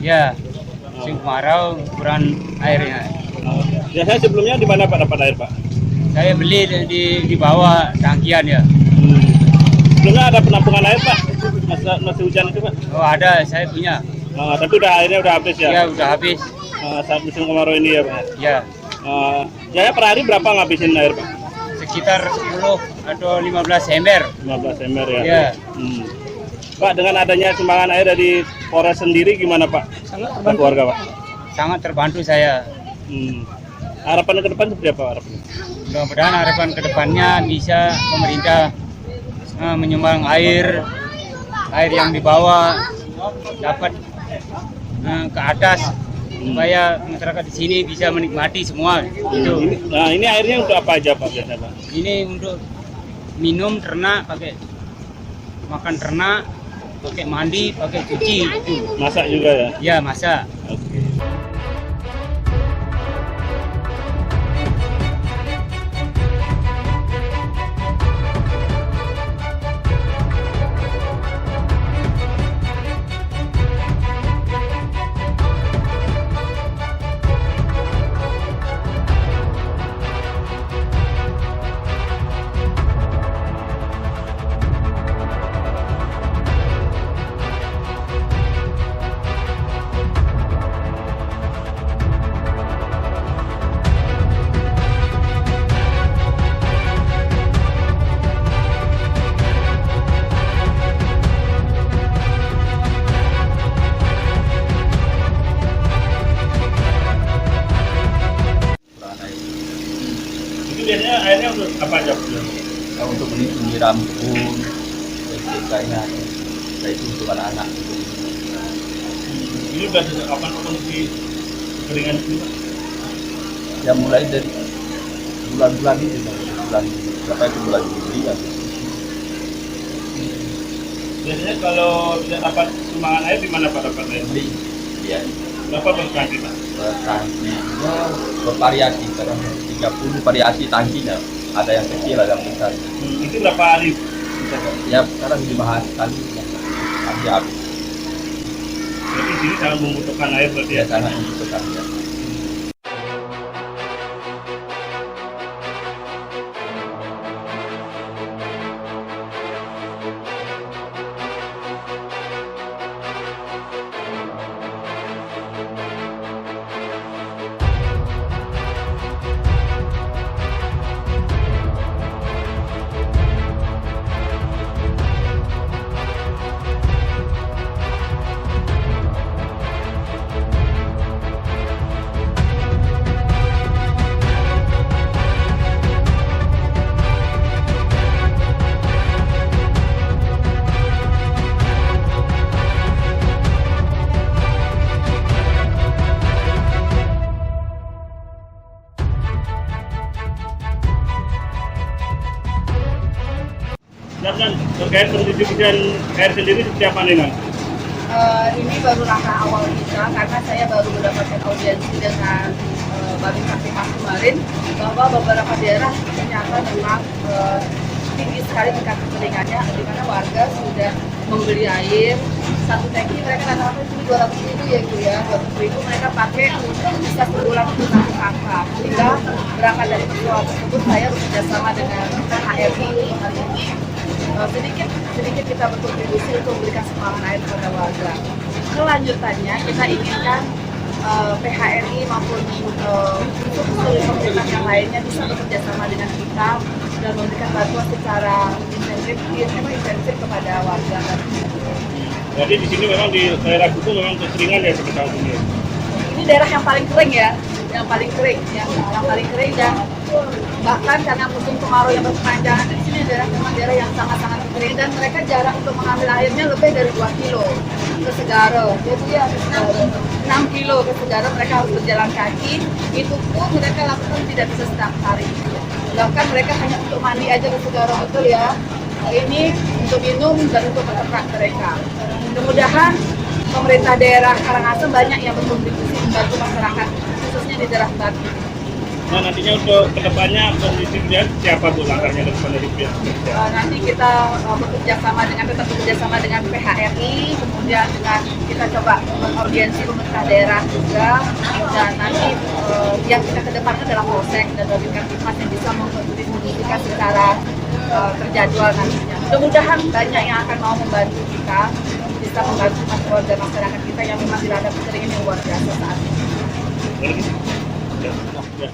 Ya, musim kemarau kurang airnya. Biasanya sebelumnya di mana Pak dapat air Pak? Saya beli di bawah tangkian ya. Sebelumnya ada penampungan air Pak? Masih hujan itu Pak? Oh ada, saya punya. Tapi airnya udah habis ya? Ya udah habis. Saat musim kemarau ini ya Pak? Ya. Jaya per hari berapa ngabisin air Pak? Sekitar 10 atau 15 ember. 15 ember ya? Ya. Pak, dengan adanya sumbangan air dari Polres sendiri gimana Pak? Sangat terbantu keluarga Pak? Sangat terbantu saya. Harapan ke depan seperti apa harapannya? Mudah-mudahan harapan ke depannya bisa pemerintah menyumbang air yang dibawa dapat ke atas supaya masyarakat di sini bisa menikmati semua. Itu. Ini airnya untuk apa aja Pak biasanya Pak? Ini untuk minum ternak, pakai makan ternak, pakai mandi, pakai cuci itu. Masak juga ya? Ya masak. Oke. Biasanya airnya untuk apa aja? Ya, untuk menyiram kebun, kayaknya itu untuk anak-anak. Ini udah sejak kapan kondisi kekeringan ini Pak? Ya mulai dari bulan-bulan ini, bulan berapa itu bulan Juli ya. Biasanya kalau tidak dapat sumbangan air di mana Pak dapat air? Beli, ya. Berapa per tangki Pak? Tangkinya bervariasi, kadang 30 variasi tangkinya. Ada yang kecil, ada yang besar. Itu berapa hari? Ya sekarang 5 hari sekali habis. Jadi sini sangat membutuhkan air berarti ya? Ya sangat membutuhkan ya. Dan terkait pendistribusian air sendiri seperti apa nih Nan? Ini baru langkah awal kita karena saya baru mendapatkan audiensi dengan Babin Kaptimnas kemarin bahwa beberapa daerah ternyata memang tinggi sekali tingkat kekeringannya, di mana warga sudah membeli air satu tangki mereka rata-rata itu 200.000 ya Bu ya, 200.000 mereka pakai untuk bisa sebulan untuk satu kakak. Sehingga berangkat dari persoalan tersebut saya bekerjasama dengan HRI hari ini sedikit kita berkontribusi untuk memberikan sumbangan air kepada warga. Kelanjutannya kita inginkan PHRI maupun seluruh pemerintah yang lainnya bisa bekerja sama dengan kita dan memberikan bantuan secara intensif kepada warga. Jadi di sini memang di daerah Gutung memang kekeringan ya seperti tahun ini. Ini daerah yang paling kering ya, yang paling kering dan bahkan karena musim kemarau yang berkepanjangan di sini memang daerah yang sangat-sangat kering dan mereka jarang untuk mengambil airnya lebih dari 2 kilo ke Segara. Jadi ya 6 kilo ke Segara mereka harus berjalan kaki. Itu pun mereka lakukan tidak bisa setiap hari. Bahkan mereka hanya untuk mandi aja ke Segara, betul ya. Ini untuk minum dan untuk peternak mereka. Mudah-mudahan pemerintah daerah Karangasem banyak yang berkontribusi membantu masyarakat khususnya di daerah Batu. Nah, nantinya untuk kedepannya posisi dia siapa Bu langkahnya ke depan dari pihak kepolisian? Nanti kita tetap bekerja sama dengan PHRI, kemudian dengan kita coba mengaudiensi pemerintah daerah juga, dan nanti yang kita kedepankan adalah Polsek dan Babin Kamtipmas yang bisa mengkomunikasikan secara terjadwal nantinya. Mudah-mudahan banyak yang akan mau membantu kita, bisa membantu warga masyarakat kita yang memang dilanda kekeringan yang luar biasa saat ini. Ya.